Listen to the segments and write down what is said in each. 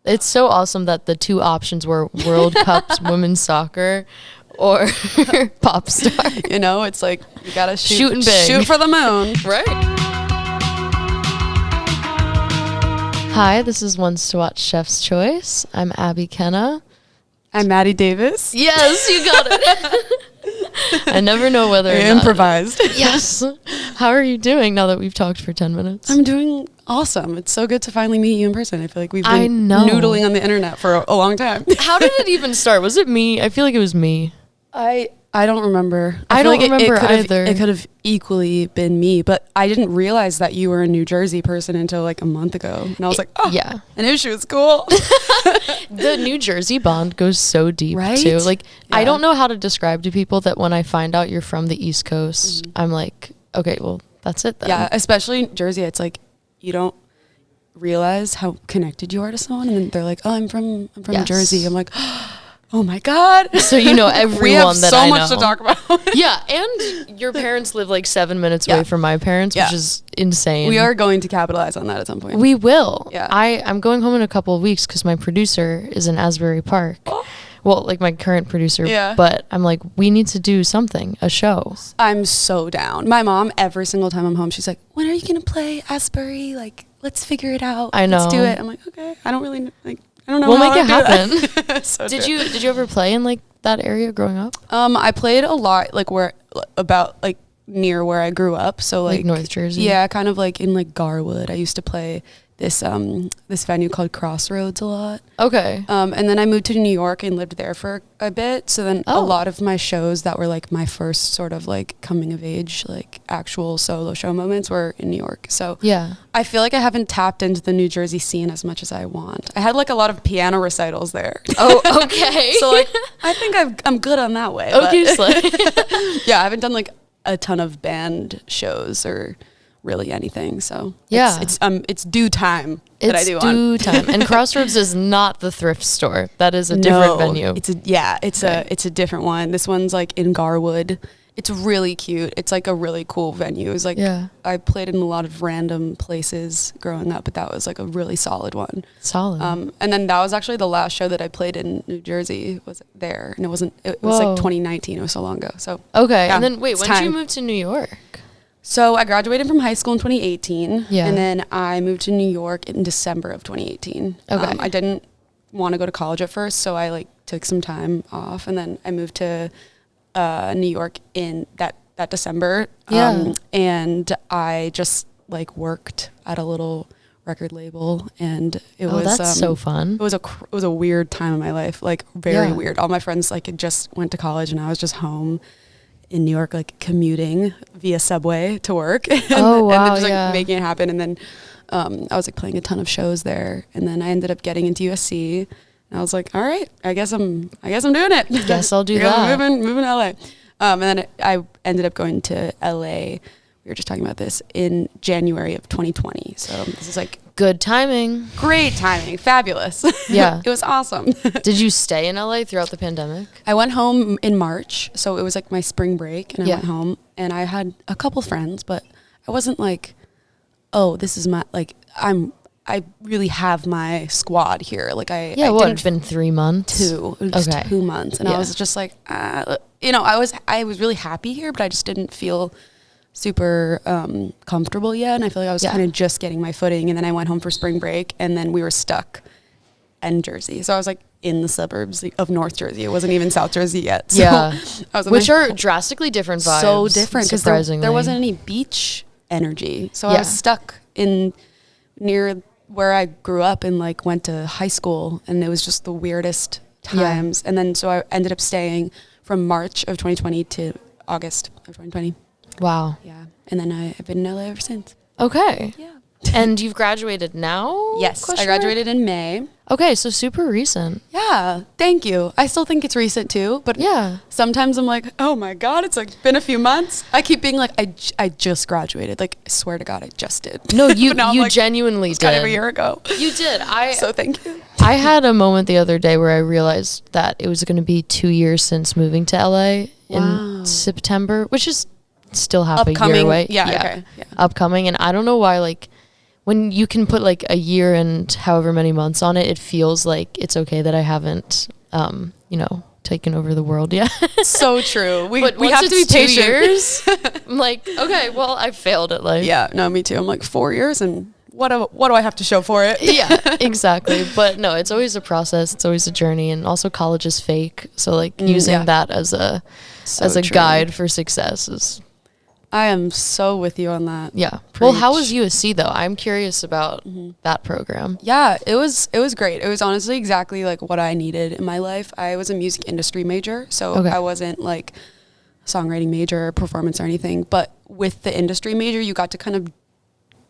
It's so awesome that the two options were World Cups, women's soccer, or pop star. You know, it's like you gotta Shooting big. shoot for the moon. Right. Hi, this is Once to Watch Chef's Choice. I'm Abby Kenna. I'm Maddy Davis. Yes, you got it. I never know whether or not. Improvised. Yes. How are you doing now that we've talked for 10 minutes? I'm doing awesome. It's so good to finally meet you in person. I feel like we've been noodling on the internet for a long time. How did it even start? Was it me? I feel like it was me. I don't remember. I don't remember either. It could have equally been me, but I didn't realize that you were a New Jersey person until like a month ago. And I was like, oh, yeah. I knew she was cool. The New Jersey bond goes so deep, right? too. Like, yeah. I don't know how to describe to people that when I find out you're from the East Coast, I'm like, okay, well, that's it then. Yeah, especially Jersey. It's like you don't realize how connected you are to someone, and then they're like, oh, I'm from Yes. Jersey. I'm like, oh my God. So you know everyone we have that so I much know. to talk about. Yeah, and your parents live like 7 minutes away from my parents, which is insane. We are going to capitalize on that at some point. We will. Yeah. I'm going home in a couple of weeks because my producer is in Asbury Park. Well, like my current producer. Yeah. But I'm like, we need to do something, a show. I'm so down. My mom, every single time I'm home, she's like, when are you going to play Asbury? Like, let's figure it out. I know. Let's do it. I'm like, okay. I don't really, like, I don't know We'll how make it to do happen. that. So Did true. you ever play in like that area growing up? I played a lot, like near where I grew up. So like North Jersey? Yeah, kind of like in like Garwood. I used to play this venue called Crossroads a lot. Okay. And then I moved to New York and lived there for a bit. So then a Oh. lot of my shows that were like my first sort of like coming of age, like actual solo show moments were in New York. So Yeah. I feel like I haven't tapped into the New Jersey scene as much as I want. I had like a lot of piano recitals there. Oh, okay. So like I think I'm good on that way. Okay, but- Slay. yeah, I haven't done like a ton of band shows or really anything. So Yeah. it's due time that I do It's on. due time. And Crossroads is not the thrift store. That is a different venue. It's a different one. This one's like in Garwood. It's really cute. It's like a really cool venue. It's like I played in a lot of random places growing up, but that was like a really solid one. Solid. And then that was actually the last show that I played in New Jersey was there, and it was Whoa. like 2019. It was so long ago. So okay. yeah, And then wait, it's when did you time. move to New York? So I graduated from high school in 2018, Yeah. and then I moved to New York in December of 2018. Okay. I didn't want to go to college at first, so I like took some time off, and then I moved to New York in that December. Yeah. And I just like worked at a little record label, and it was that's so fun. It was a weird time in my life, like very Yeah. weird. All my friends like had just went to college, and I was just home in New York, like commuting via subway to work. and, Oh, wow, and then just like yeah. making it happen. And then I was like playing a ton of shows there, and then I ended up getting into USC. And I was like, all right, I guess I'm doing it. Guess I'll do Yeah, that. moving to LA. And then I ended up going to LA. We were just talking about this in January of 2020. So this is like Good timing. great timing, fabulous. Yeah. It was awesome. Did you stay in LA throughout the pandemic? I went home in March, so it was like my spring break, and I Yeah. went home, and I had a couple friends, but I wasn't like, oh, this is my, like, I really have my squad here. Like I What? didn't It's been 3 months. two, it was Okay. 2 months, and Yeah. I was just like, I was really happy here, but I just didn't feel super comfortable yet, and I feel like I was kind of just getting my footing. And then I went home for spring break, and then we were stuck in Jersey, so I was like in the suburbs of North Jersey. It wasn't even South Jersey yet. So Yeah. I was on Which my- are drastically different vibes. so different because surprisingly. there wasn't any beach energy, so I Yeah. was stuck in near where I grew up and like went to high schoal, and it was just the weirdest times. And then so I ended up staying from March of 2020 to August of 2020. Wow. Yeah, and then I've been in LA ever since. Okay. Yeah. And you've graduated now? Yes, I Question mark? graduated in May. Okay, so super recent. Yeah, thank you. I still think it's recent too, but Yeah. sometimes I'm like, oh my God, it's like been a few months. I keep being like, I just graduated. Like, I swear to God, I just did. No, you But now I'm you like, genuinely it's did. kind of a year ago. You did. So thank you. I had a moment the other day where I realized that it was going to be 2 years since moving to LA Wow. in September, which is still half a year Upcoming. away. Yeah, okay. Yeah. Upcoming. And I don't know why, like, when you can put like a year and however many months on it, it feels like it's okay that I haven't, taken over the world yet. So true. We But we once have to be it's 2 patient. years, I'm like, okay, well, I failed at life. Yeah, no, me too. I'm like 4 years, and what do I have to show for it? Yeah, exactly. But no, it's always a process. It's always a journey, and also college is fake. So like using that as a So true. guide for success is. I am so with you on that. Yeah. Well, how Preach. was USC though? I'm curious about that program. Yeah, it was great. It was honestly exactly like what I needed in my life. I was a music industry major, so Okay. I wasn't like a songwriting major or performance or anything. But with the industry major, you got to kind of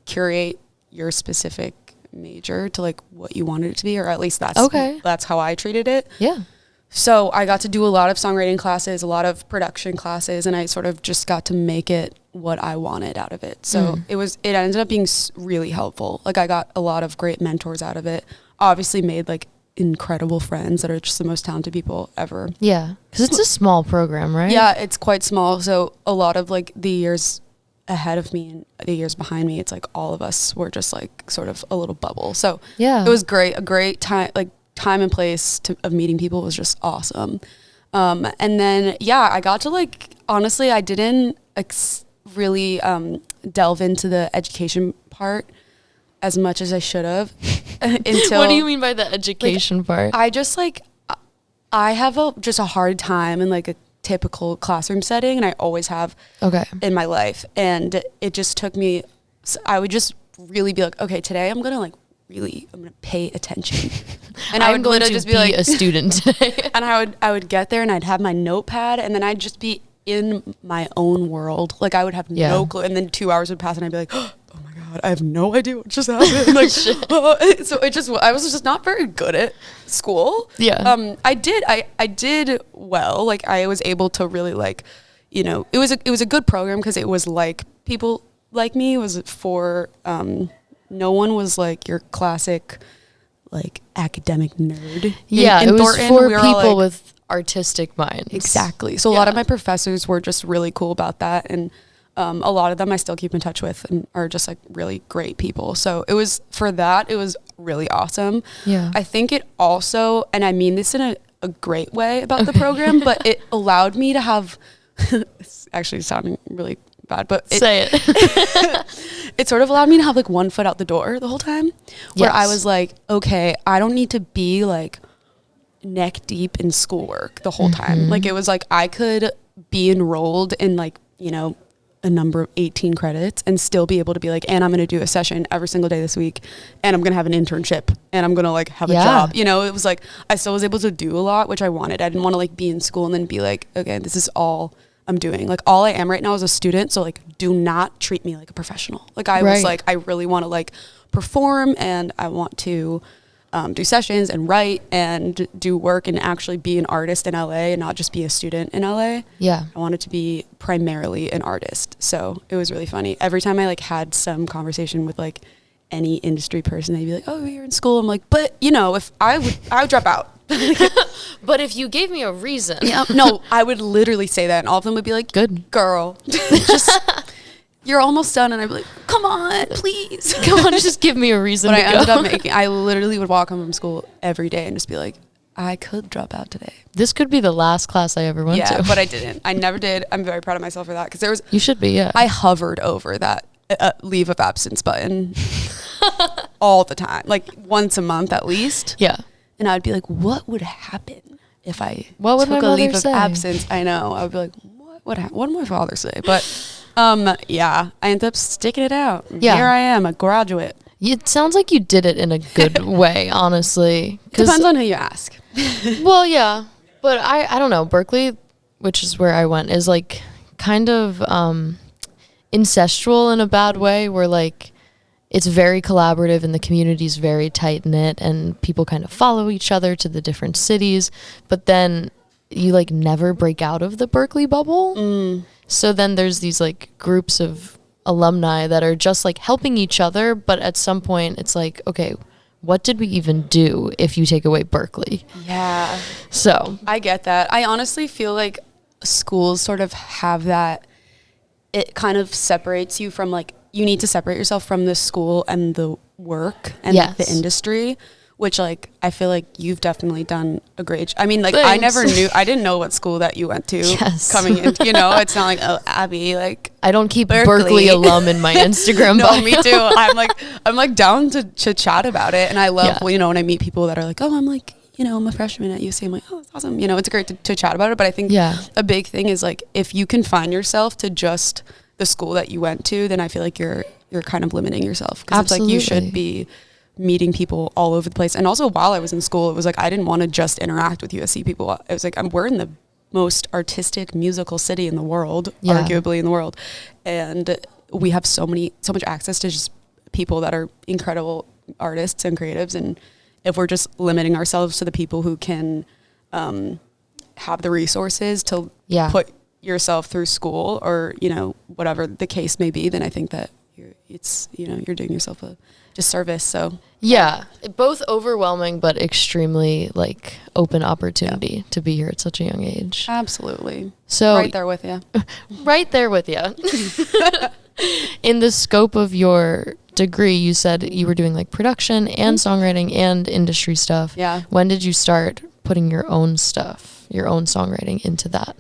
curate your specific major to like what you wanted it to be, or at least that's how I treated it. Yeah. So I got to do a lot of songwriting classes, a lot of production classes, and I sort of just got to make it what I wanted out of it. So it ended up being really helpful. Like I got a lot of great mentors out of it. Obviously made like incredible friends that are just the most talented people ever. Yeah. Because it's a small program, right? Yeah, it's quite small. So a lot of like the years ahead of me and the years behind me, it's like all of us were just like sort of a little bubble. So Yeah. it was great. A great time, like time and place of meeting people was just awesome. And then, yeah, I got to like, honestly, I didn't really delve into the education part as much as I should have until. What do you mean by the education part? I just like, I have just a hard time in like a typical classroom setting, and I always have in my life. And it just took me, I would just really be like, okay, today I'm going to pay attention. And I would literally just be like a student today. And I would get there and I'd have my notepad, and then I'd just be in my own world. Like I would have no clue. And then 2 hours would pass and I'd be like, oh my God, I have no idea what just happened. Like, so I was just not very good at school. Yeah. I did well. Like I was able to really like, it was a good program because it was like people like me. It was for, no one was like your classic like academic nerd. Yeah, in it was Thornton, for we were people all, like, with artistic minds. Exactly. So a lot of my professors were just really cool about that, and a lot of them I still keep in touch with and are just like really great people. So it was really awesome. Yeah. I think it also, and I mean this in a great way about the program, but it allowed me to have, it's actually sounding really bad, but say it. It sort of allowed me to have like one foot out the door the whole time, where I was like, okay, I don't need to be like neck deep in schoolwork the whole time. Like it was like I could be enrolled in like, a number of 18 credits and still be able to be like, and I'm going to do a session every single day this week, and I'm going to have an internship, and I'm going to like have a job. It was like I still was able to do a lot, which I wanted. I didn't want to like be in school and then be like, okay, this is all I'm doing. Like all I am right now is a student, so like do not treat me like a professional. Like I was like, I really want to like perform, and I want to do sessions and write and do work and actually be an artist in LA and not just be a student in LA. Yeah. I wanted to be primarily an artist. So it was really funny. Every time I like had some conversation with like any industry person, they'd be like, oh, you're in school. I'm like, but if I would drop out. But if you gave me a reason. No, I would literally say that, and all of them would be like, good girl, just you're almost done. And I'd be like, come on, please. Come on, just give me a reason But to I go. ended up I literally would walk home from school every day and just be like, I could drop out today. This could be the last class I ever went to. Yeah, but I didn't. I never did. I'm very proud of myself for that, because You should be, yeah. I hovered over that leave of absence button all the time, like once a month at least. Yeah. And I'd be like, what would happen if I What would took my a leave mother of say? absence? I know. I would be like, what would my father say? But yeah, I ended up sticking it out. Yeah. Here I am, a graduate. It sounds like you did it in a good way, honestly. Depends on who you ask. Well, yeah. But I don't know. Berkeley, which is where I went, is like kind of incestual in a bad way, where like it's very collaborative and the community's very tight knit and people kind of follow each other to the different cities. But then you like never break out of the Berkeley bubble. So then there's these like groups of alumni that are just like helping each other. But at some point it's like, okay, what did we even do if you take away Berkeley? Yeah. So I get that. I honestly feel like schools sort of have that. It kind of separates you from like you need to separate yourself from the school and the work and like, the industry, which like I feel like you've definitely done a great I mean, like Thanks. I didn't know what school that you went to coming in, you know. It's not like, oh, Abby, like I don't keep Berkeley alum in my Instagram bio. No, me too. I'm like down to chat about it, and I love you know, when I meet people that are like, oh, I'm like, you know, I'm a freshman at UC. I'm like, oh, that's awesome. You know, it's great to chat about it. But I think a big thing is like, if you confine yourself to just the school that you went to, then I feel like you're kind of limiting yourself, because it's like you should be meeting people all over the place. And also while I was in school, it was like I didn't want to just interact with USC people. It was like we're in the most artistic musical city in the world, arguably in the world, and we have so much access to just people that are incredible artists and creatives. And if we're just limiting ourselves to the people who can have the resources to put yourself through school, or you know, whatever the case may be, then I think that you're doing yourself a disservice. So both overwhelming but extremely like open opportunity to be here at such a young age. Absolutely. So right there with you. Right there with you. In the scope of your degree, you said you were doing like production and songwriting and industry stuff. Yeah. When did you start putting your own stuff, your own songwriting into that?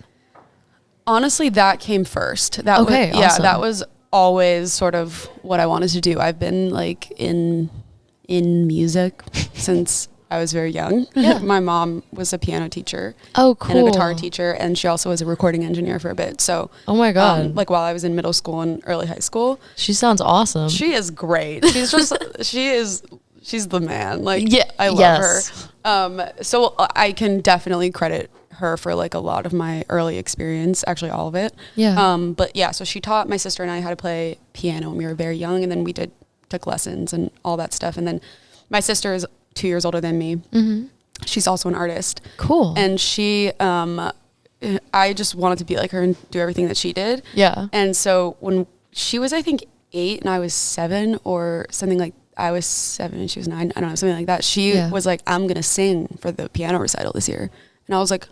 Honestly, that came first. That awesome. That was always sort of what I wanted to do. I've been like in music since I was very young. Yeah. My mom was a piano teacher. Oh, cool. And a guitar teacher, and she also was a recording engineer for a bit. So, oh my God. Like while I was in middle school and early high school. She sounds awesome. She is great. She's just, she's the man. Like, I love her. So I can definitely credit her for like a lot of my early experience, actually all of it. But yeah, so she taught my sister and I how to play piano when we were very young, and then we took lessons and all that stuff. And then my sister is 2 years older than me. Mm-hmm. She's also an artist. Cool. And she, I just wanted to be like her and do everything that she did. Yeah. And so when she was, I think 8 and I was 7 or something, like I was 7 and she was 9, I don't know, something like that. She was like, I'm going to sing for the piano recital this year. And I was like,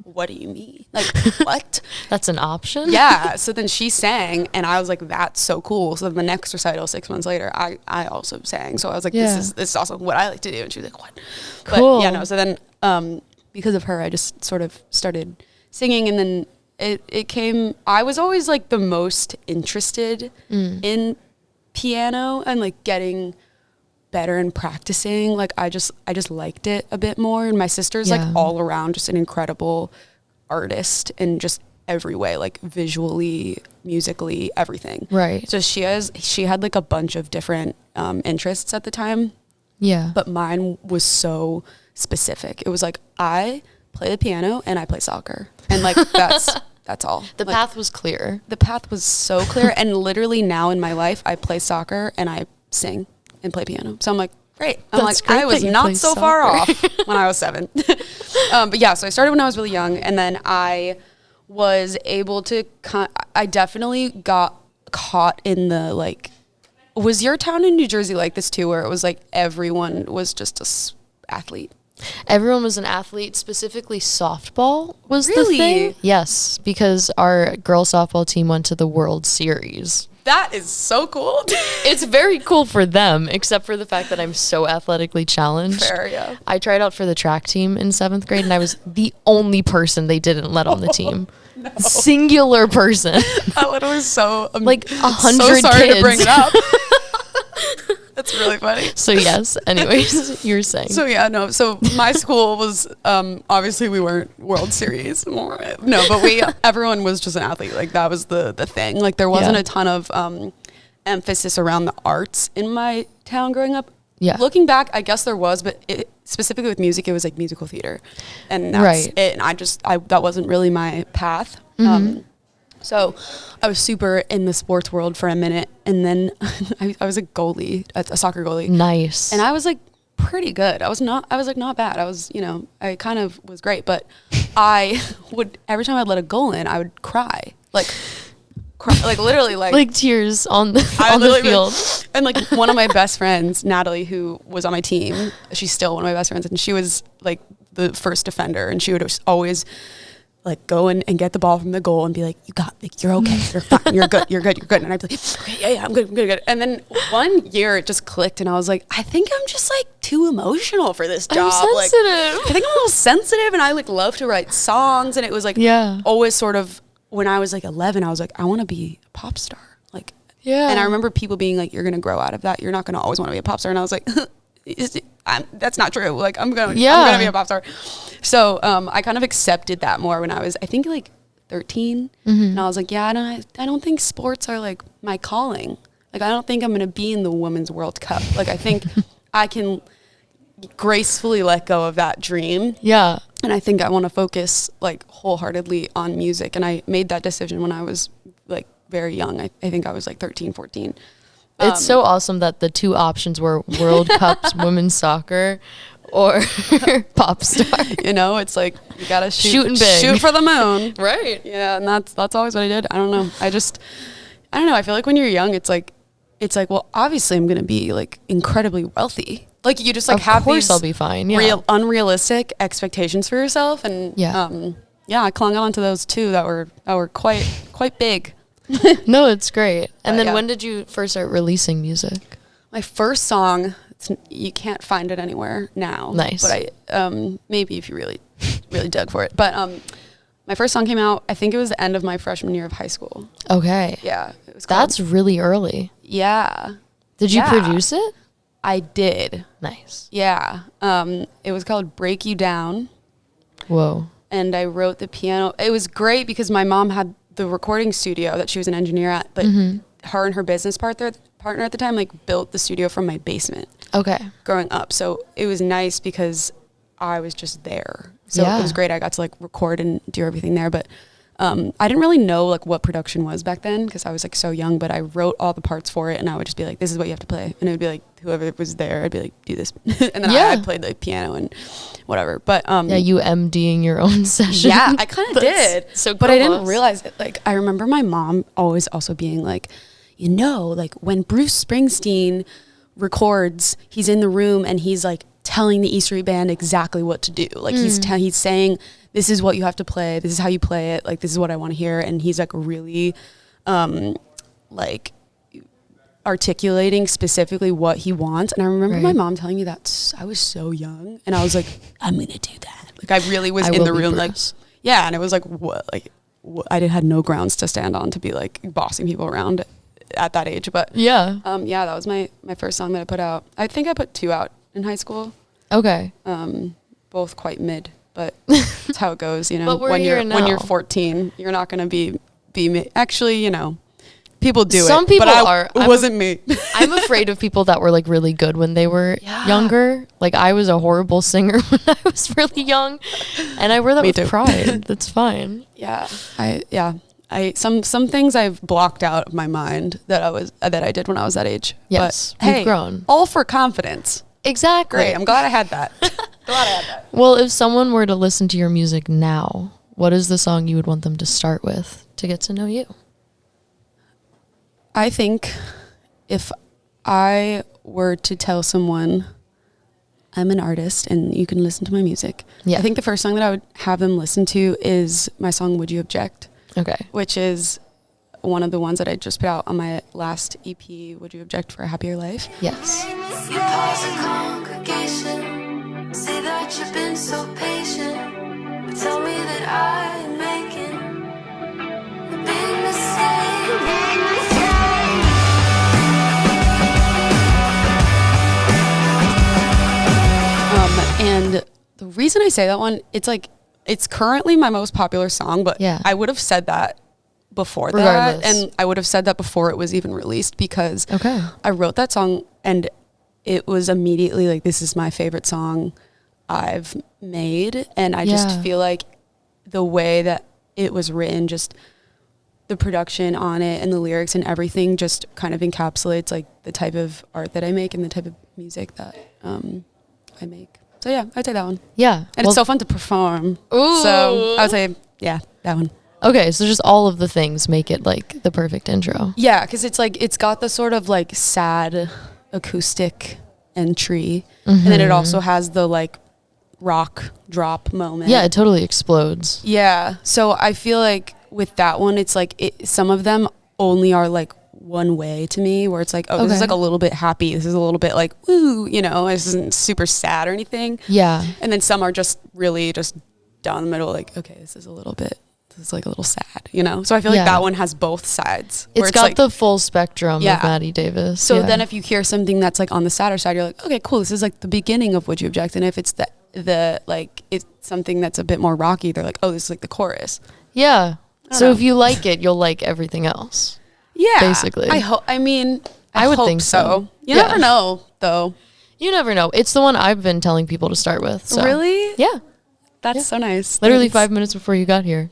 what do you mean? Like, what? That's an option? Yeah. So then she sang, and I was like, that's so cool. So then the next recital 6 months later, I also sang. So I was like, this is also what I like to do. And she was like, what? Cool. But yeah, no. So then because of her, I just sort of started singing, and then it came, I was always like the most interested in piano and like getting better and practicing. Like I just liked it a bit more. And my sister's like all around just an incredible artist in just every way, like visually, musically, everything. Right. So she had like a bunch of different interests at the time. Yeah. But mine was so specific. It was like, I play the piano and I play soccer. And like that's all. The path was clear. The path was so clear. And literally now in my life, I play soccer and I sing and play piano. So I'm like, great. I was not so far off when I was 7. But yeah, so I started when I was really young, and then I was able to, I definitely got caught in the like, was your town in New Jersey like this too, where it was like everyone was just a athlete? Everyone was an athlete, specifically softball was really? The thing. Yes, because our girls softball team went to the World Series. That is so cool. It's very cool for them, except for the fact that I'm so athletically challenged. Fair, yeah. I tried out for the track team in 7th grade, and I was the only person they didn't let on the team. No. Singular person. That literally was so like 100 so sorry kids. To bring it up. That's really funny. So yes, anyways, you were saying. So yeah, no. So my school was obviously we weren't World Series. No, but everyone was just an athlete. Like that was the thing. Like there wasn't a ton of emphasis around the arts in my town growing up. Yeah. Looking back, I guess there was, but specifically with music, it was like musical theater, and that's it. And I that wasn't really my path. Mm-hmm. So I was super in the sports world for a minute, and then I was a goalie, a soccer goalie. Nice. And I was like pretty good. I was not bad. I was, I kind of was great, but I would, every time I'd let a goal in, I would cry. Like literally like tears on the field. And like one of my best friends, Natalie, who was on my team, she's still one of my best friends, and she was like the first defender, and she would always like go in and get the ball from the goal and be like, you got, like, you're okay, you're fine, you're good, you're good, you're good. And I'd be like, okay, yeah, I'm good, I'm good, good. And then one year it just clicked and I was like, I think I'm just like too emotional for this job. I'm like, sensitive. I think I'm a little sensitive and I like love to write songs. And it was like always sort of, when I was like 11, I was like, I want to be a pop star. Like, and I remember people being like, you're going to grow out of that. You're not going to always want to be a pop star. And I was like, that's not true. Like, I'm going to be a pop star. So I kind of accepted that more when I was, I think, like 13. And I was like, I don't think sports are like my calling. Like, I don't think I'm going to be in the Women's World Cup. Like, I think I can gracefully let go of that dream. Yeah. And I think I want to focus like wholeheartedly on music. And I made that decision when I was like very young. I think I was like 13, 14. It's so awesome that the two options were World Cups, women's soccer, or pop star. You know, it's like you gotta shoot for the moon, right? Yeah, and that's always what I did. I don't know. I don't know. I feel like when you're young, it's like, well, obviously I'm gonna be like incredibly wealthy. Like you just like have these I'll be fine. Yeah. Unrealistic expectations for yourself, and I clung on to those too that were quite big. No, it's great. And then when did you first start releasing music? My first song, you can't find it anywhere now. Nice. But I maybe if you really dug for it. But my first song came out, I think it was the end of my freshman year of high school. Okay. Yeah. It was That's really early. Yeah. Did you produce it? I did. Nice. Yeah. It was called Break You Down. Whoa. And I wrote the piano. It was great because my mom had the recording studio that she was an engineer at, but her and her business partner at the time like built the studio from my basement. Okay. Growing up. So it was nice because I was just there. So it was great. I got to like record and do everything there. But I didn't really know like what production was back then because I was like so young, but I wrote all the parts for it and I would just be like, this is what you have to play. And it would be like, whoever was there, I'd be like, do this. And then I played the piano and whatever. But you MDing your own session. Yeah, I kind of did. So but I didn't realize it. Like I remember my mom always also being like, you know, like when Bruce Springsteen records, he's in the room and he's like telling the E Street Band exactly what to do. Like he's saying, this is what you have to play. This is how you play it. Like, this is what I want to hear. And he's like really, like articulating specifically what he wants. And I remember my mom telling me that I was so young and I was like, I'm going to do that. Like I really was in the room. Like, yeah. And it was like, what, like I had no grounds to stand on to be like bossing people around at that age. But that was my first song that I put out. I think I put 2 out in high school. Okay. Both quite mid. But that's how it goes, you know. But when you're 14, you're not going to be actually, you know, people do Some it. People but it wasn't me. I'm afraid of people that were like really good when they were younger. Like I was a horrible singer when I was really young, and I wear that with pride. That's fine. Yeah, some things I've blocked out of my mind that I did when I was that age. Yes, but hey, grown. All for confidence. Exactly. Great. I'm glad I had that. Well, if someone were to listen to your music now, what is the song you would want them to start with to get to know you? I think if I were to tell someone I'm an artist and you can listen to my music, I think the first song that I would have them listen to is my song Would You Object? Okay. Which is one of the ones that I just put out on my last EP, Would You Object for a Happier Life? Yes. You pause a congregation, say that you've been so patient, but tell me that I'm making a big mistake. And the reason I say that one, it's currently my most popular song, but I would have said that before that, and I would have said that before it was even released because I wrote that song and it was immediately like, this is my favorite song I've made. And I just feel like the way that it was written, just the production on it and the lyrics and everything just kind of encapsulates like the type of art that I make and the type of music that I make. So yeah, I'd say that one. Yeah. And it's so fun to perform. Ooh. So I would say, that one. Okay, so just all of the things make it like the perfect intro. Yeah, because it's like, it's got the sort of like sad acoustic entry. And then it also has the like rock drop moment. Yeah, it totally explodes. Yeah. So I feel like with that one, it's like some of them only are like one way to me, where it's like, oh, this is like a little bit happy. This is a little bit like, woo, you know, this isn't super sad or anything. Yeah. And then some are just really just down the middle, like, okay, this is like a little sad, you know? So I feel like that one has both sides. It's got like, the full spectrum of Maddy Davis. So then if you hear something that's like on the sadder side, you're like, okay, cool. This is like the beginning of Would You Object? And if it's the like, it's something that's a bit more rocky, they're like, oh, this is like the chorus. Yeah. So if you like it, you'll like everything else. Yeah. Basically. I would think so. You never know, though. You never know. It's the one I've been telling people to start with. So. Really? Yeah. That's so nice. Literally 5 minutes before you got here.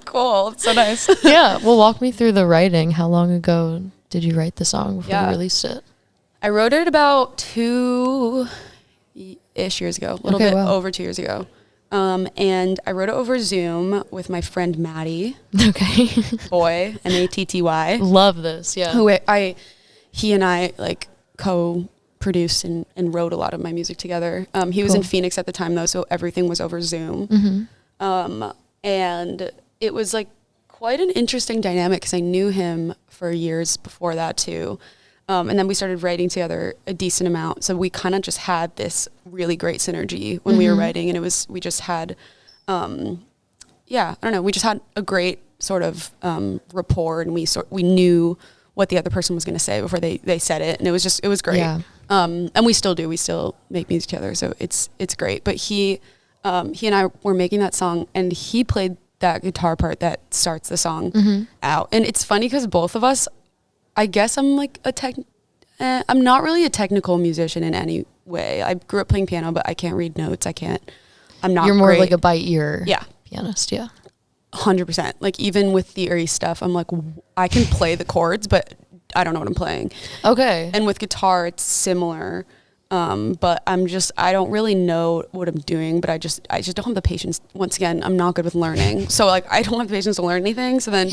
Cool. That's so nice. Yeah. Well, walk me through the writing. How long ago did you write the song before you released it? I wrote it about 2-ish years ago. A little bit over 2 years ago. And I wrote it over Zoom with my friend Maddy. Okay. Boy, Matty. Love this. Yeah. He and I like co-produced and wrote a lot of my music together. He was in Phoenix at the time though, so everything was over Zoom. Mm-hmm. And it was like quite an interesting dynamic because I knew him for years before that too. And then we started writing together a decent amount. So we kind of just had this really great synergy when we were writing. And we just had, I don't know. We just had a great sort of rapport, and we knew what the other person was going to say before they said it. And it was great. Yeah. And we still do. We still make music together. So it's great. But he and I were making that song, and he played that guitar part that starts the song out. And it's funny because both of us, I guess I'm like I'm not really a technical musician in any way. I grew up playing piano, but I can't read notes. I'm not. You're more great. like a bite ear pianist. Yeah. 100%. Like even with theory stuff, I'm like, I can play the chords, but I don't know what I'm playing. Okay. And with guitar, it's similar. But I don't really know what I'm doing, but I just don't have the patience. Once again, I'm not good with learning. So like, I don't have the patience to learn anything. So then,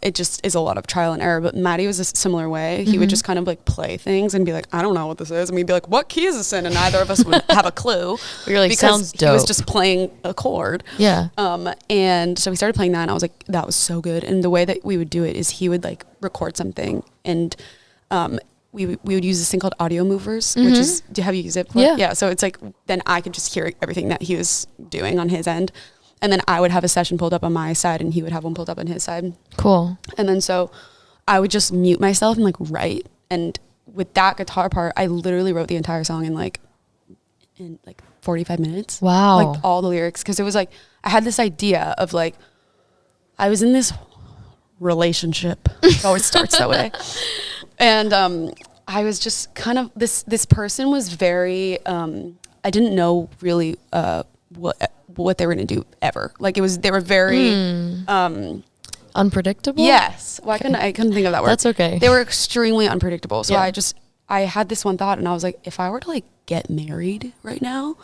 it just is a lot of trial and error. But Maddy was a similar way. He would just kind of like play things and be like, I don't know what this is. And we'd be like, what key is this in? And neither of us would have a clue. You're like, because sounds dope. He was just playing a chord. Yeah. And so we started playing that, and I was like, that was so good. And the way that we would do it is he would like record something, and, we would use this thing called audio movers, which is, have you used it before? Yeah. Yeah. So it's like, then I could just hear everything that he was doing on his end. And then I would have a session pulled up on my side, and he would have one pulled up on his side. Cool. And then so I would just mute myself and like write. And with that guitar part, I literally wrote the entire song in like 45 minutes. Wow. Like all the lyrics. Cause it was like, I had this idea of like, I was in this relationship. It always starts that way. And I was just kind of this person was very I didn't know really what they were going to do ever. Like they were very unpredictable. Yes. Well, okay. I couldn't think of that word. That's okay. They were extremely unpredictable. So I had this one thought, and I was like, if I were to like get married right now,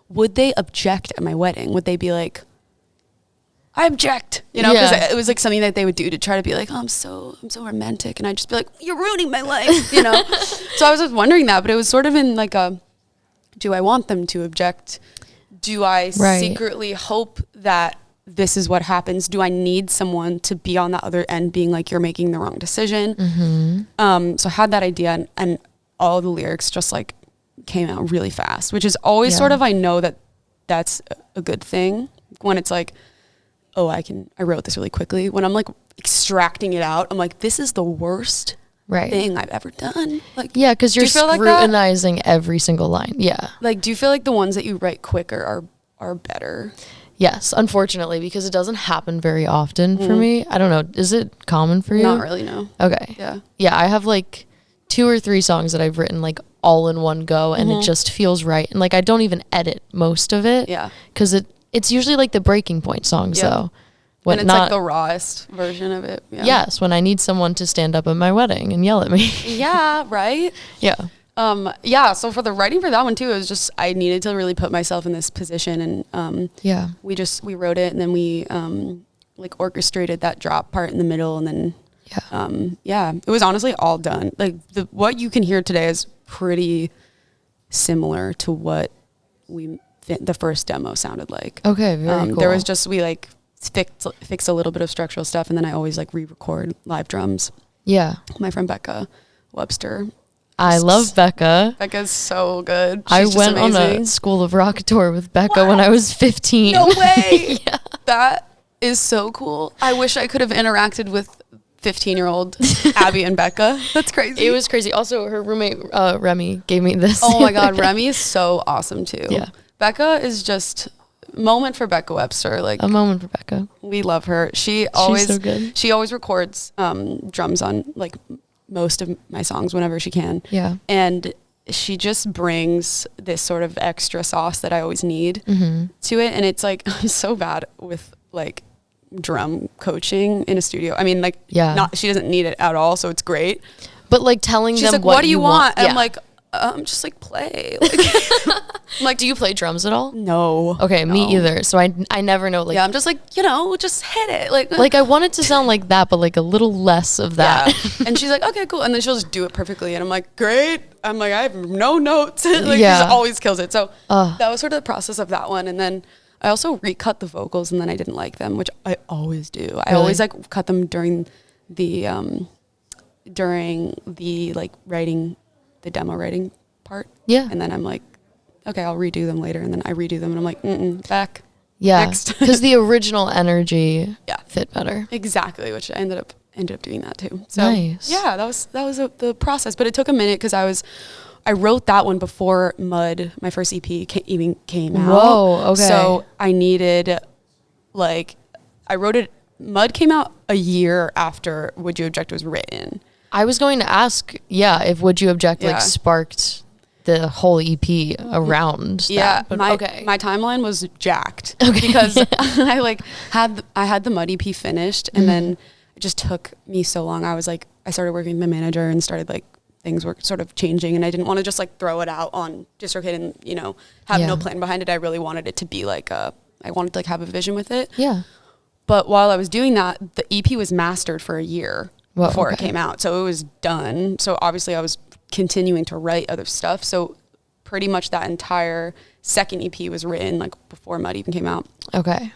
would they object at my wedding? Would they be like, I object, you know, because it was like something that they would do to try to be like, oh, I'm so romantic. And I'd just be like, you're ruining my life, you know? So I was just wondering that, but it was sort of in like do I want them to object? Do I secretly hope that this is what happens? Do I need someone to be on the other end being like, you're making the wrong decision? So I had that idea, and all the lyrics just like came out really fast, which is always sort of, I know that's a good thing when it's like, oh, I wrote this really quickly. When I'm like extracting it out, I'm like, this is the worst thing I've ever done. Like, yeah, because you're scrutinizing every single line. Yeah. Like, do you feel like the ones that you write quicker are better? Yes, unfortunately, because it doesn't happen very often for me. I don't know. Is it common for you? Not really, no. Okay. Yeah. Yeah, I have like 2 or 3 songs that I've written like all in one go, and it just feels right. And like, I don't even edit most of it. Yeah. Because it's usually like the breaking point songs though. And it's like the rawest version of it. Yeah. Yes, when I need someone to stand up at my wedding and yell at me. Yeah, right? Yeah. So for the writing for that one too, it was just, I needed to really put myself in this position, and we wrote it, and then we like orchestrated that drop part in the middle, and then it was honestly all done. Like what you can hear today is pretty similar to what the first demo sounded like. Okay, very cool. There was just, we like fixed a little bit of structural stuff, and then I always like re-record live drums. Yeah. My friend Becca Webster. I love Becca. Becca's so good. I went on a School of Rock tour with Becca when I was 15. No way. Yeah. That is so cool. I wish I could have interacted with 15-year-old Abby and Becca. That's crazy. It was crazy. Also, her roommate, Remy, gave me this. Oh my God. Remy is so awesome too. Yeah. Becca is just moment for Becca Webster. Like a moment for Becca. We love her. She's so good. She always records drums on like most of my songs whenever she can. Yeah. And she just brings this sort of extra sauce that I always need to it. And it's like, I'm so bad with like drum coaching in a studio. I mean, like, she doesn't need it at all, so it's great. But like telling She's them like, what do you want? And Yeah. I'm like, just like play. Like, I'm like, do you play drums at all? No. Okay, no. me either. So I never know. Like, I'm just like, just hit it. Like I want it to sound like that, but like a little less of that. Yeah. And she's like, okay, cool. And then she'll just do it perfectly. And I'm like, great. I'm like, I have no notes. Like, she just always kills it. So that was sort of the process of that one. And then I also recut the vocals, and then I didn't like them, which I always do. I always like cut them during the like writing, the demo writing part. Yeah. And then I'm like, okay, I'll redo them later. And then I redo them, and I'm like, back. Yeah. Next. Because the original energy fit better. Exactly, which I ended up doing that too. So nice. Yeah, that was the process, but it took a minute because I wrote that one before Mud, my first EP, even came out. Whoa, okay. So I needed, I wrote it, Mud came out a year after Would You Object was written. I was going to ask, if Would You Object sparked the whole EP around that. But my timeline was jacked because I had the Mud EP finished, and then it just took me so long. I started working with my manager and started things were sort of changing, and I didn't want to just throw it out on DistroKid and have no plan behind it. I really wanted it to be I wanted to have a vision with it. Yeah. But while I was doing that, the EP was mastered for a year before it came out, so it was done. So obviously I was continuing to write other stuff. So pretty much that entire second EP was written before Mud even came out. Okay.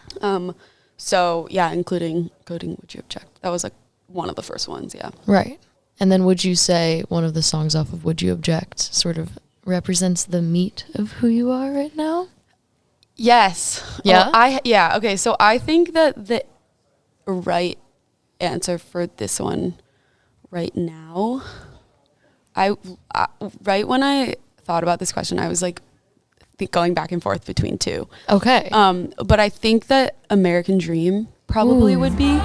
So yeah, including Coding Would You Object. That was one of the first ones. Yeah. Right. And then would you say one of the songs off of Would You Object sort of represents the meat of who you are right now? Yes. Yeah? Okay. So I think that the right answer for this one right now, I right when I thought about this question, I was going back and forth between two. Okay. But I think that American Dream probably would be.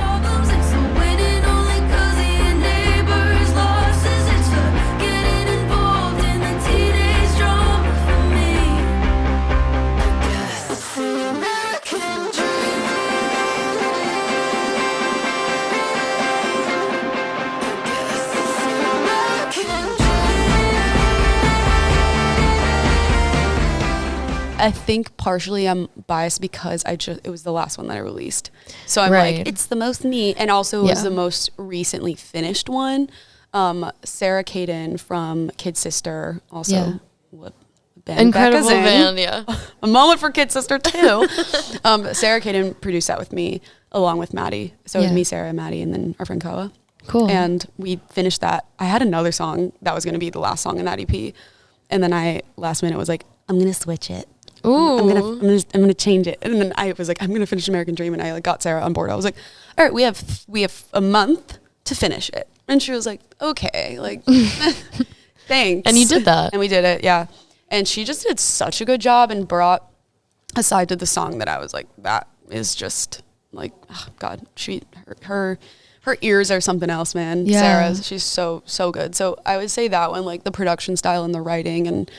I think partially I'm biased because it was the last one that I released. So I'm it's the most me, and also it was the most recently finished one. Sarah Caden from Kid Sister, also what band incredible Becca's band, a moment for Kid Sister too. Sarah Caden produced that with me along with Maddy. So it was me, Sarah, Maddy, and then our friend Koa. Cool. And we finished that. I had another song that was going to be the last song in that EP, and then I last minute was like, I'm gonna switch it. Ooh. I'm gonna change it. And then I was like, I'm gonna finish American Dream, and I got Sarah on board. I was like, all right, we have a month to finish it. And she was like, okay, thanks. And you did that. And we did it, yeah. And she just did such a good job and brought a side to the song that I was like, that is just oh God, her ears are something else, man. Yeah. Sarah's, she's so good. So I would say that one, the production style and the writing and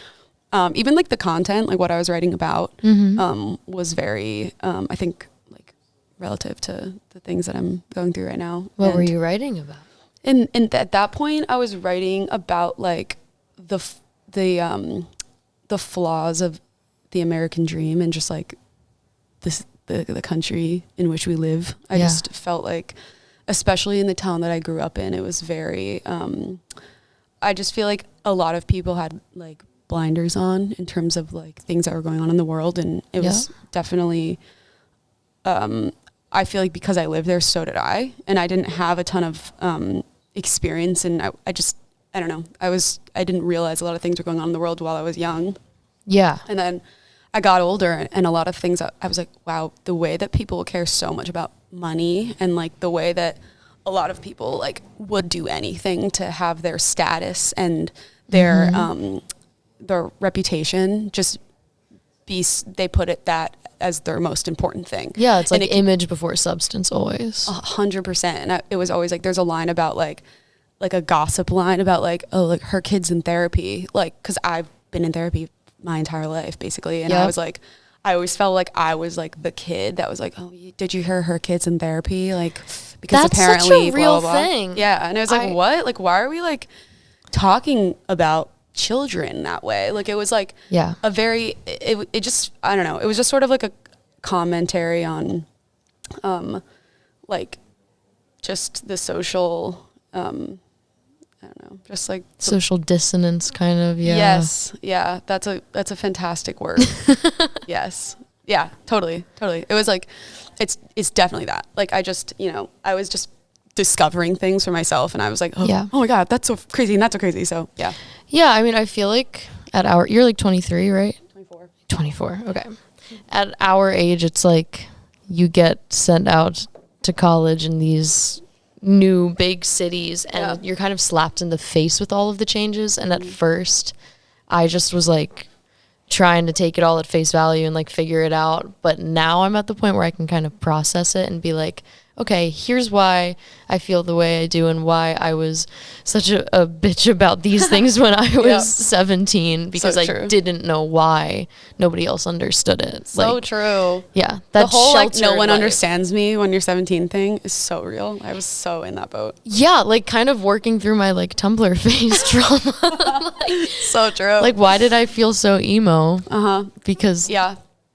even the content, what I was writing about, was very, I think, relative to the things that I'm going through right now. What were you writing about? And at that point, I was writing about the flaws of the American dream and just the country in which we live. I just felt especially in the town that I grew up in, it was very. I just feel a lot of people had blinders on in terms of like things that were going on in the world. And it was definitely, I feel like because I lived there, so did I. And I didn't have a ton of experience. And I don't know. I didn't realize a lot of things were going on in the world while I was young. Yeah. And then I got older, and a lot of things I was like, wow, the way that people care so much about money, and like the way that a lot of people like would do anything to have their status and their reputation just be, they put it that as their most important thing. Yeah, it's like image before substance always. 100%. And it was always like, there's a line about like a gossip line about like, oh, like her kid's in therapy. Like, cause I've been in therapy my entire life basically. And I was like, I always felt like I was like the kid that was like, oh, did you hear her kid's in therapy? Like, because that's apparently such a real blah, blah, blah. thing. Yeah. And I was like, what? Like, why are we like talking about children that way? Like, it was like a very, it just, I don't know. It was just sort of like a commentary on, like just the social, I don't know, just like social dissonance kind of. Yeah. Yes. Yeah. That's a fantastic word. Yes. Yeah, totally. It was like, it's definitely that. Like, I just, I was just discovering things for myself, and I was like, oh my God, that's so crazy and that's so crazy. So yeah. Yeah. I mean, I feel like you're like 23, right? 24. Okay. At our age, it's like you get sent out to college in these new big cities, and you're kind of slapped in the face with all of the changes. And at first I just was like trying to take it all at face value and like figure it out. But now I'm at the point where I can kind of process it and be like, okay, here's why I feel the way I do and why I was such a bitch about these things when I was 17, because I didn't know why nobody else understood it. So like, true. Yeah. The whole like no one understands me when you're 17 thing is so real. I was so in that boat. Yeah, like kind of working through my like Tumblr phase trauma. Like, so true. Like, why did I feel so emo? Because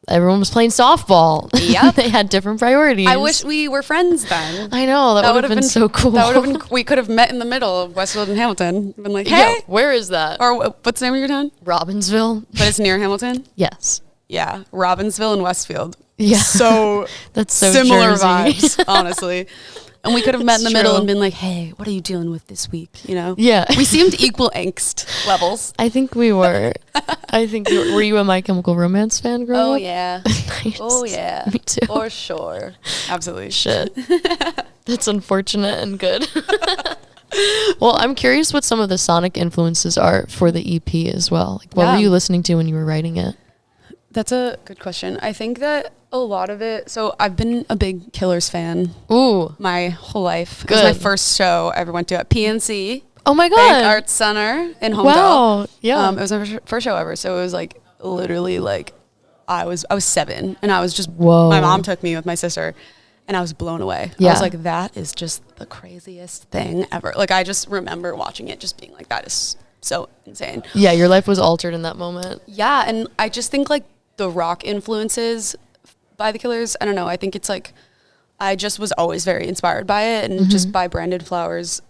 everyone was playing softball. Yep. They had different priorities. I wish we were friends then. I know. That would have been so cool. That would have been, we could have met in the middle of Westfield and Hamilton. Been like, hey. Yeah, where is that? Or what's the name of your town? Robbinsville. But it's near Hamilton? Yes. Yeah. Robbinsville and Westfield. Yeah. So that's so similar Jersey. Vibes, honestly. And we could have met in the middle and been like, hey, what are you dealing with this week? Yeah. We seemed equal angst levels. I think we were. Were you a My Chemical Romance fan growing up? Oh, yeah. Nice. Oh, yeah. Me too. For sure. Absolutely. Shit. That's unfortunate and good. Well, I'm curious what some of the sonic influences are for the EP as well. Like, what were you listening to when you were writing it? That's a good question. I think that a lot of it, so I've been a big Killers fan. Ooh. My whole life. Good. It was my first show I ever went to at PNC. Oh my God. Bank Arts Center in Homedale. Wow. Yeah. It was my first show ever. So it was like literally like I was 7, and I was just, my mom took me with my sister, and I was blown away. Yeah. I was like, that is just the craziest thing ever. Like, I just remember watching it just being like, that is so insane. Yeah. Your life was altered in that moment. Yeah. And I just think like the rock influences by the Killers, I don't know, I think it's like I just was always very inspired by it, and just by Brandon Flowers'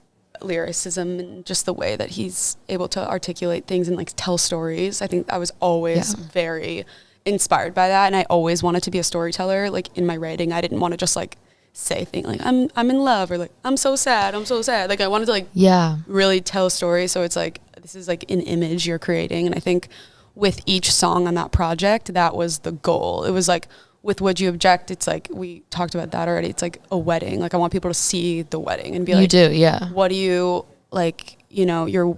lyricism and just the way that he's able to articulate things and like tell stories. I think I was always very inspired by that, and I always wanted to be a storyteller. Like in my writing, I didn't want to just like say things like I'm in love, or like I'm so sad. Like I wanted to like really tell stories. So it's like this is like an image you're creating, and I think with each song on that project, that was the goal. It was like with Would You Object, it's like we talked about that already. It's like a wedding. Like I want people to see the wedding and be like, you do, yeah. What do you like? You're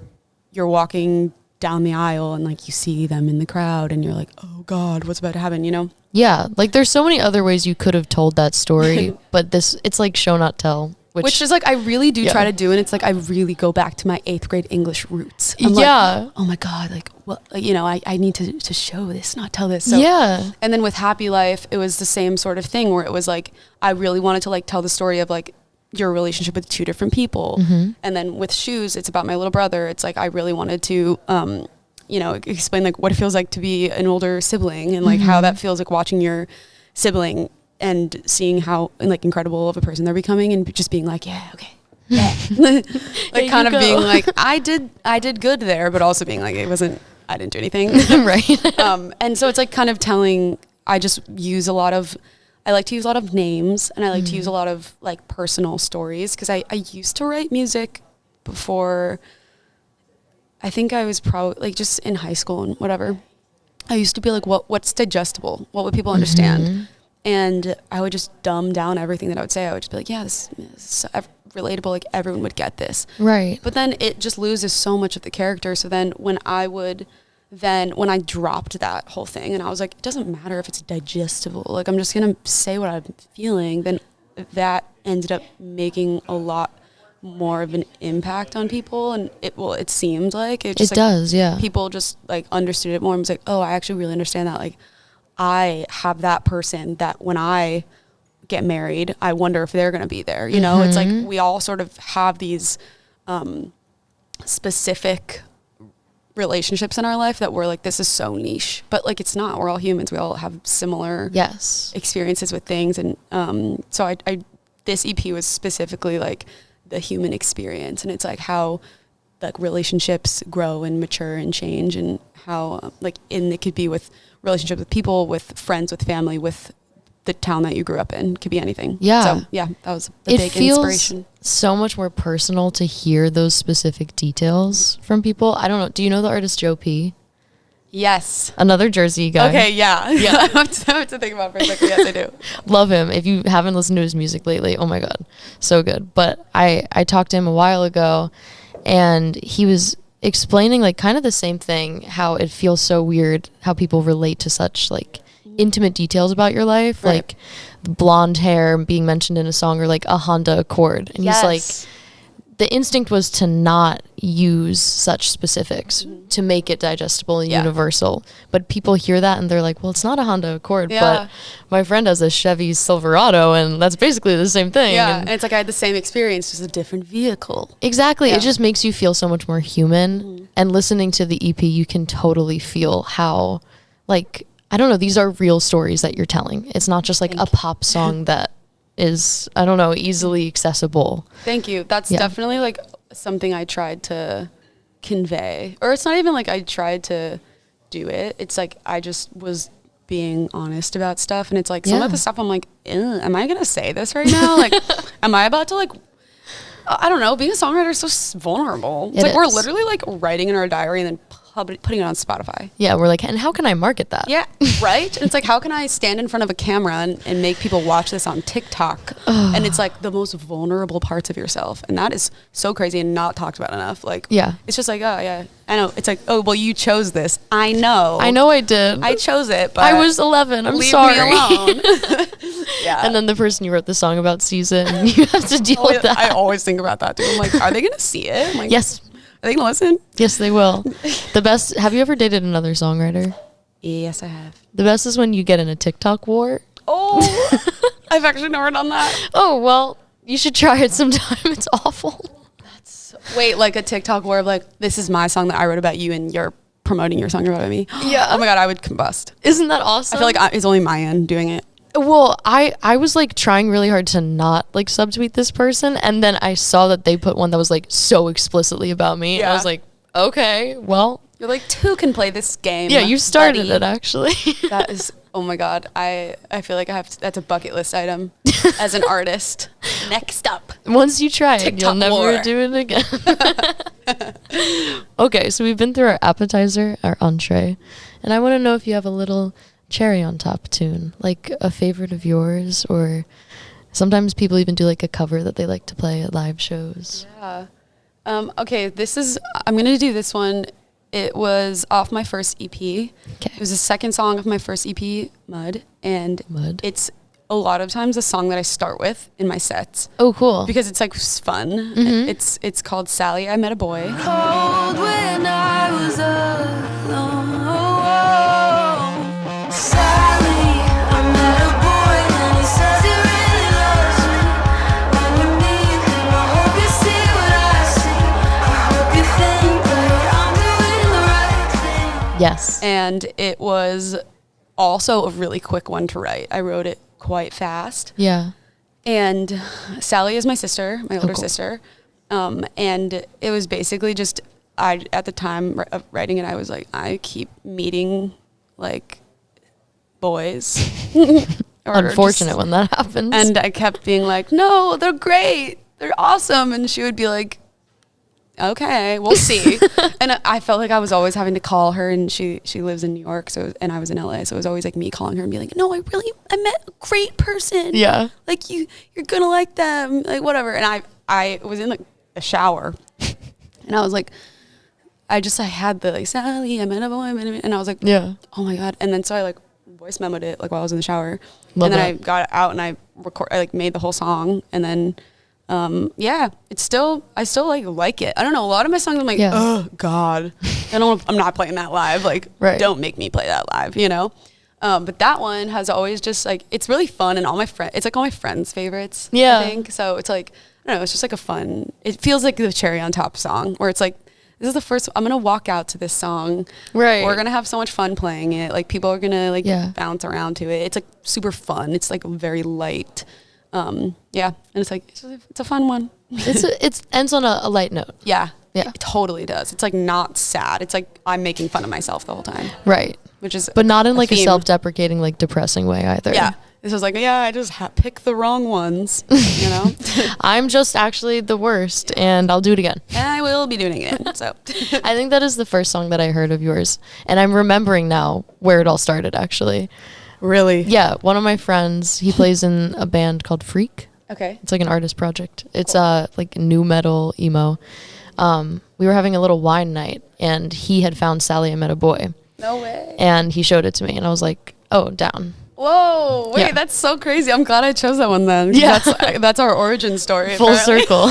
walking down the aisle and like you see them in the crowd and you're like, oh God, what's about to happen? Yeah, like there's so many other ways you could have told that story, but it's like show not tell. Which is like I really do try to do, and it's like I really go back to my 8th grade English roots. I'm like, oh my God, like well, I need to show this, not tell this. So, and then with Happy Life, it was the same sort of thing where it was like I really wanted to like tell the story of like your relationship with 2 different people, and then with Shoes, it's about my little brother. It's like I really wanted to explain like what it feels like to be an older sibling, and like how that feels like watching your sibling and seeing how like incredible of a person they're becoming, and just being like, like kind of being like, I did good there, but also being like, it wasn't I didn't do anything. Right. And so it's like kind of telling, I like to use a lot of names, and I like to use a lot of like personal stories, because I used to write music before. I think I was probably like just in high school and whatever. I used to be like, what's digestible? What would people understand? And I would just dumb down everything that I would say. I would just be like, yeah, this is so relatable. Like everyone would get this. Right. But then it just loses so much of the character. So then when I dropped that whole thing and I was like, it doesn't matter if it's digestible. Like I'm just going to say what I'm feeling. Then that ended up making a lot more of an impact on people, and it seemed like it just it does, yeah. People just like understood it more and was like, oh, I actually really understand that. Like I have that person that when I get married, I wonder if they're going to be there. You know, it's like we all sort of have these specific relationships in our life that we're like, this is so niche, but like it's not. We're all humans. We all have similar experiences with things, and so I this EP was specifically like the human experience, and it's like how like relationships grow and mature and change, and how it could be with relationships with people, with friends, with family, with the town that you grew up in. It could be anything. Yeah. So yeah, that was the big inspiration. It feels so much more personal to hear those specific details from people. I don't know. Do you know the artist Joe P? Yes. Another Jersey guy. Okay, yeah. I have to think about it for a second. Yes, I do. Love him. If you haven't listened to his music lately, oh my God, so good. But I talked to him a while ago, and he was explaining like kind of the same thing, how it feels so weird how people relate to such like intimate details about your life, right. like blonde hair being mentioned in a song, or like a Honda Accord. And he's like, the instinct was to not use such specifics to make it digestible and universal. But people hear that and they're like, well, it's not a Honda Accord, but my friend has a Chevy Silverado, and that's basically the same thing. Yeah, and it's like I had the same experience, just a different vehicle. Exactly. It just makes you feel so much more human. And listening to the EP, you can totally feel how, like, I don't know, these are real stories that you're telling. It's not just like a pop song that is, I don't know, easily accessible. Thank you. That's definitely like something I tried to convey. Or it's not even like I tried to do it. It's like I just was being honest about stuff. And it's like some of the stuff I'm like, am I going to say this right now? Like, am I about to like, I don't know, being a songwriter is so vulnerable. It's like we're literally like writing in our diary and then putting it on Spotify. Yeah, we're like, and how can I market that? Yeah, right? And it's like, how can I stand in front of a camera and make people watch this on TikTok? And it's like the most vulnerable parts of yourself. And that is so crazy and not talked about enough. Like, it's just like, oh, yeah, I know. It's like, oh, well, you chose this. I know I did. I chose it, but I was 11. I'm leave sorry. me alone. And then the person you wrote the song about sees it, and you have to deal with that. I always think about that, too. I'm like, are they going to see it? I'm like, yes. Are they going to listen? Yes, they will. The best, have you ever dated another songwriter? Yes, I have. The best is when you get in a TikTok war. Oh, I've actually never done that. Oh, well, you should try it sometime. It's awful. Wait, like a TikTok war of like, this is my song that I wrote about you and you're promoting your song about me. Yeah. Oh my God, I would combust. Isn't that awesome? I feel like it's only my end doing it. Well, I was like trying really hard to not like subtweet this person, and then I saw that they put one that was like so explicitly about me. And I was like, okay, well, you're like, two can play this game. Yeah, you started it actually. That is, oh my God, I feel like I have to, that's a bucket list item as an artist. Next up, once you try TikTok it, you'll never do it again. Okay, so we've been through our appetizer, our entree, and I want to know if you have a little cherry on top tune, like a favorite of yours, or sometimes people even do like a cover that they like to play at live shows. Yeah. Okay, I'm going to do this one. It was off my first EP. Okay. It was the second song of my first EP, Mud. And it's a lot of times a song that I start with in my sets. Oh, cool. Because it's like fun. It's called Sally, I Met a Boy. Cold when I was alone. Sally, I met a boy and he says he really loves me. When we meet him, I hope you see what I see. I hope you think that I'm doing the right thing. Yes. And it was also a really quick one to write. I wrote it quite fast. Yeah. And Sally is my sister, my older sister. And it was basically just at the time of writing it, I was like, I keep meeting like boys. Unfortunate when that happens. And I kept being like, no, they're great. They're awesome. And she would be like, okay, we'll see. And I felt like I was always having to call her, and she lives in New York, and I was in LA, so it was always like me calling her and being like, no, I met a great person. Yeah. Like you're gonna like them, like whatever. And I was in like a shower, and I was like, I had the like, Sally, I met a boy, and I was like, yeah, oh my God. And then so I like voice memoed it like while I was in the shower. Love and then that. I got it out and I like made the whole song, and then yeah, I still like it. I don't know, a lot of my songs I'm like, oh God, I'm not playing that live, like don't make me play that live, you know. But that one has always just like, it's really fun, and it's like all my friends' favorites. I think so. It's like, I don't know, it's just like a fun, it feels like the cherry on top song where it's like, this is the first, I'm gonna walk out to this song, we're gonna have so much fun playing it, like people are gonna like bounce around to it. It's like super fun, it's like very light. And it's like it's a fun one. It ends on a light note. Yeah, it totally does. It's like not sad, it's like I'm making fun of myself the whole time, right? Which is but not in like a self-deprecating, like depressing way either. Yeah, this was like, I just pick the wrong ones, you know. I'm just actually the worst, and I'll do it again. And I will be doing it again. So I think that is the first song that I heard of yours, and I'm remembering now where it all started. Actually, really? Yeah, one of my friends, he plays in a band called Freak. Okay, it's like an artist project. It's like new metal emo. We were having a little wine night, and he had found Sally, I Met a Boy. No way. And he showed it to me, and I was like, oh, down. Whoa, wait, that's so crazy. I'm glad I chose that one then. Yeah. That's our origin story. Full circle.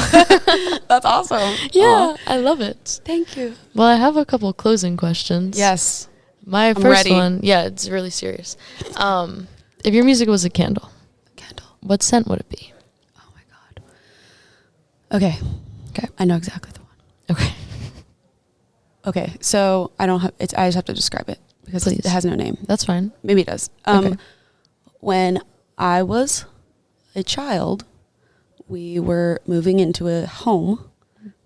That's awesome. Yeah, I love it. Thank you. Well, I have a couple of closing questions. Yes. My first one, it's really serious. If your music was a candle, what scent would it be? Oh my God. Okay. I know exactly the one. Okay, so I just have to describe it because it has no name. That's fine. Maybe it does. When I was a child, we were moving into a home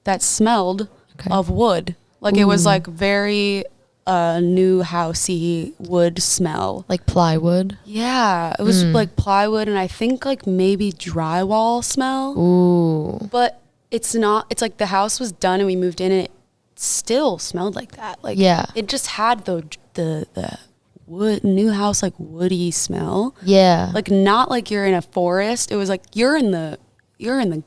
that smelled of wood. Like it was like very new housey wood smell. Like plywood? Yeah, it was like plywood, and I think like maybe drywall smell. Ooh. But it's not, it's like the house was done and we moved in, and it still smelled like that. Like it just had the wood, new house, like woody smell. Yeah. Like not like you're in a forest. It was like you're in the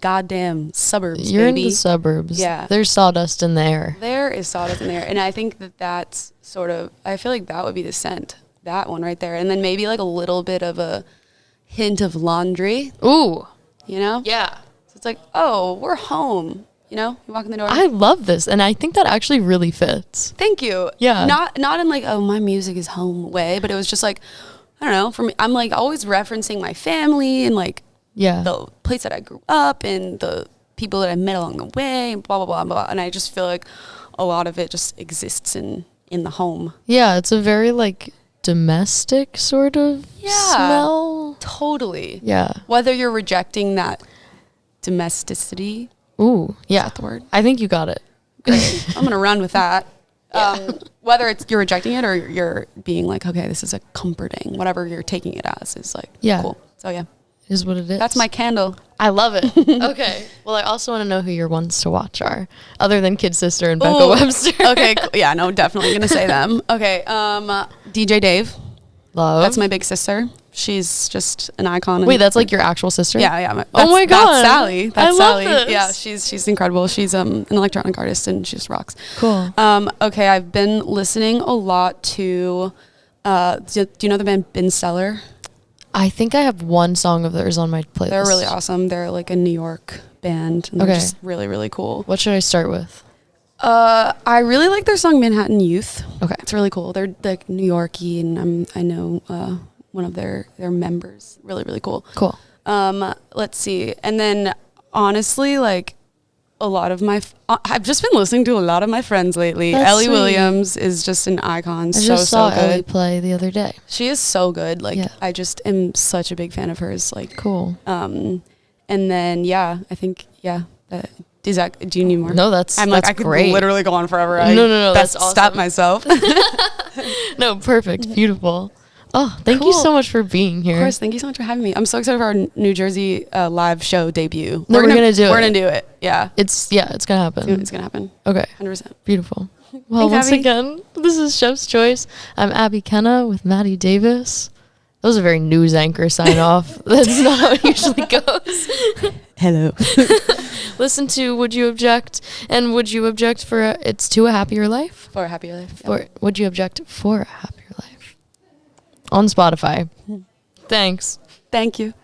goddamn suburbs. You're in the suburbs. Yeah. There's sawdust in the air. There is sawdust in there. And I think that's sort of, I feel like that would be the scent. That one right there. And then maybe like a little bit of a hint of laundry. Ooh. You know? Yeah. So it's like, oh, we're home. You know, you walk in the door. I love this, and I think that actually really fits. Thank you. Yeah. Not in like, oh, my music is home way, but it was just like, I don't know, for me, I'm like always referencing my family and like the place that I grew up and the people that I met along the way and blah, blah, blah, blah. And I just feel like a lot of it just exists in the home. Yeah, it's a very like domestic sort of smell. Totally. Yeah. Whether you're rejecting that domesticity. Ooh, yeah. Is that the word? I think you got it. Great. I'm going to run with that. Whether it's you're rejecting it or you're being like, okay, this is a comforting, whatever you're taking it as is like cool. So yeah. Is what it is. That's my candle. I love it. Okay. Well, I also want to know who your ones to watch are, other than Kid Sister and Becca Webster. Okay. Cool. Yeah, no, definitely going to say them. Okay. DJ Dave. Love. That's my big sister. She's just an icon. Wait, that's like your actual sister? Yeah. Oh my God. That's Sally. That's Sally. Love this. Yeah, she's incredible. She's an electronic artist and she just rocks. Cool. Okay, I've been listening a lot to, do you know the band Ben Stellar? I think I have one song of theirs on my playlist. They're really awesome. They're like a New York band. And they're just really, really cool. What should I start with? I really like their song Manhattan Youth. Okay. It's really cool. They're like New Yorky, and I know one of their members. Really, really cool. Cool. Let's see. And then honestly, like a lot of my I've just been listening to a lot of my friends lately. That's Ellie sweet. Williams is just an icon. I just saw so good. Ellie play the other day. She is so good. Like I just am such a big fan of hers. Like cool. And then I think Do you need more? No, that's I'm that's I could great. literally go on forever. No, that's awesome. Stop myself. No, perfect. Beautiful. Oh, thank you so much for being here. Of course, thank you so much for having me. I'm so excited for our New Jersey live show debut. No, we're gonna do it. We're gonna do it. Yeah. It's gonna happen. It's gonna happen. Okay. 100%. Beautiful. Well, Thanks, once again, this is Chef's Choice. I'm Abby Kenna with Maddy Davis. That was a very news anchor sign off. That's not how it usually goes. Hello. Listen to Would You Object? And Would You Object for It's to a Happier Life? For a Happier Life. For Would You Object for a Happier Life? On Spotify. Thanks. Thank you.